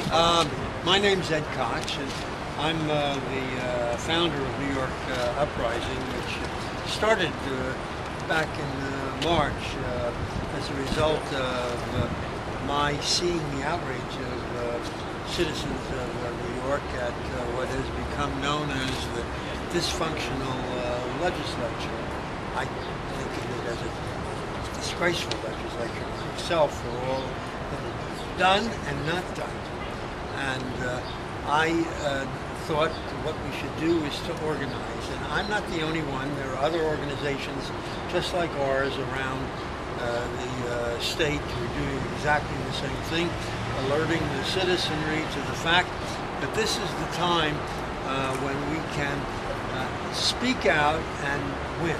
My name's Ed Koch, and I'm the founder of New York Uprising, which started back in March as a result of my seeing the outrage of citizens of New York at what has become known as the dysfunctional legislature. I think of it as a disgraceful legislature myself for all that it's done and not done. And I thought what we should do is to organize. And I'm not the only one. There are other organizations just like ours around the state who are doing exactly the same thing, alerting the citizenry to the fact that this is the time when we can speak out and win.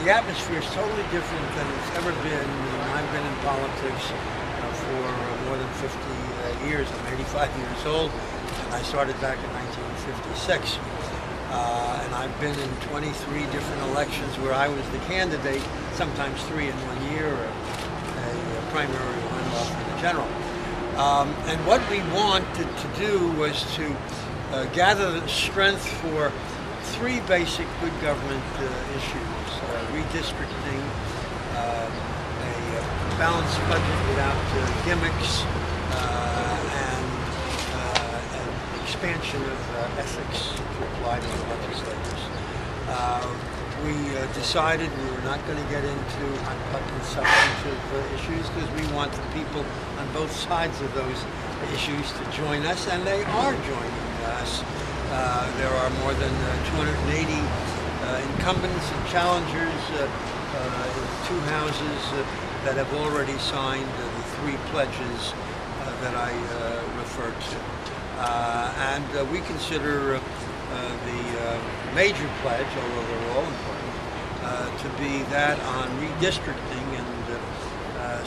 The atmosphere is totally different than it's ever been. I've been in politics for more than 50 years. I'm 85 years old, and I started back in 1956. And I've been in 23 different elections where I was the candidate, sometimes 3 in 1 year, a primary, one off in the general. And what we wanted to do was to gather the strength for 3 basic good government issues: redistricting, a balanced budget without gimmicks, and an expansion of ethics to apply to the legislators. We decided we were not going to get into hot-button substantive issues because we want the people on both sides of those issues to join us, and they are joining us. There are more than 280 incumbents and challengers in 2 houses that have already signed the 3 pledges that I referred to. And we consider the major pledge, although they're all important, to be that on redistricting. And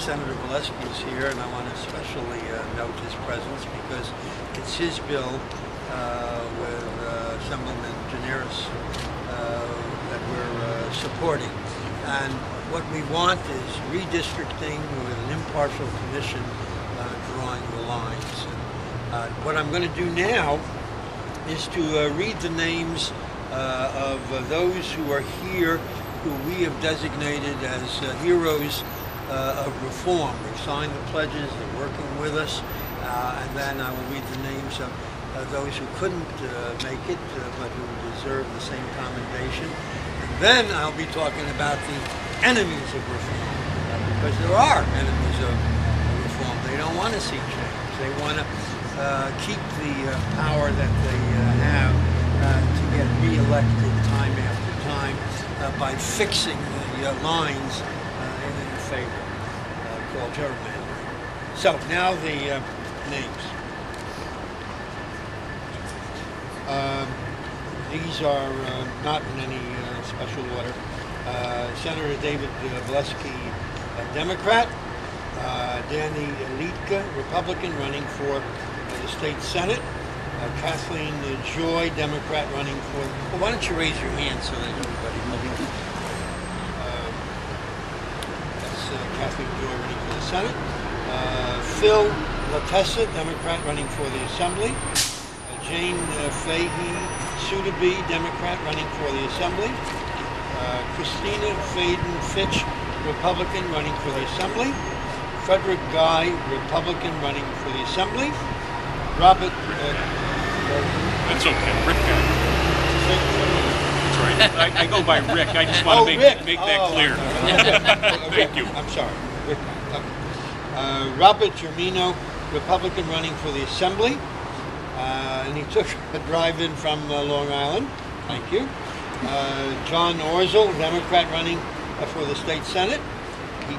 Senator Valesky is here, and I want to especially note his presence because it's his bill with Assemblyman Generis that we're supporting. And what we want is redistricting with an impartial commission drawing the lines. And, what I'm going to do now is to read the names of those who are here who we have designated as heroes of reform. They've signed the pledges, they're working with us, and then I will read the names of those who couldn't make it, but who deserve the same commendation. And then I'll be talking about the enemies of reform, because there are enemies of reform. They don't want to see change. They want to keep the power that they have to get re-elected time after time by fixing the lines in their favor, called gerrymandering. So now the names. These are not in any special order. Senator David Valesky, Democrat. Danny Liedtke, Republican, running for the state Senate. Kathleen Joy, Democrat, running for... Well, why don't you raise your hand so that everybody knows? That's Kathleen Joy running for the Senate. Phil Latessa, Democrat, running for the Assembly. Jane Fahey Sotheby, Democrat, running for the Assembly. Christina Faden Fitch, Republican, running for the Assembly. Frederick Guy, Republican, running for the Assembly. Robert... That's okay, Rick Guy. That's right. I go by Rick. I just want to make that clear. Thank you. I'm sorry. Rick. Robert Germino, Republican, running for the Assembly. And he took a drive-in from Long Island. Thank you. John Orzel, Democrat, running for the state Senate. He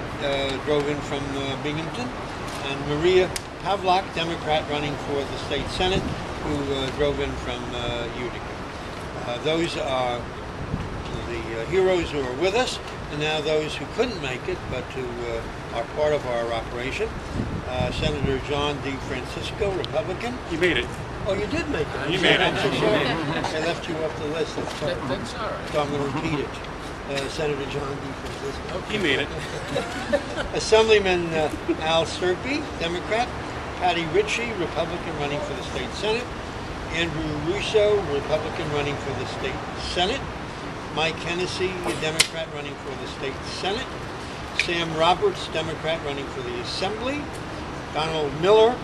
drove in from Binghamton. And Maria Pavlak, Democrat, running for the state Senate, who drove in from Utica. Those are the heroes who are with us, and now those who couldn't make it, but who are part of our operation. Senator John Defrancisco, Republican. You made it. Oh, you did make it. You made it. I'm so sorry. I left you off the list. That's all right. So I'm going to repeat it. Senator John DeFrancisco. He made it. Assemblyman Al Serpy, Democrat. Patty Ritchie, Republican, running for the state Senate. Andrew Russo, Republican, running for the state Senate. Mike Hennessy, a Democrat, running for the state Senate. Sam Roberts, Democrat, running for the Assembly. Donald Miller,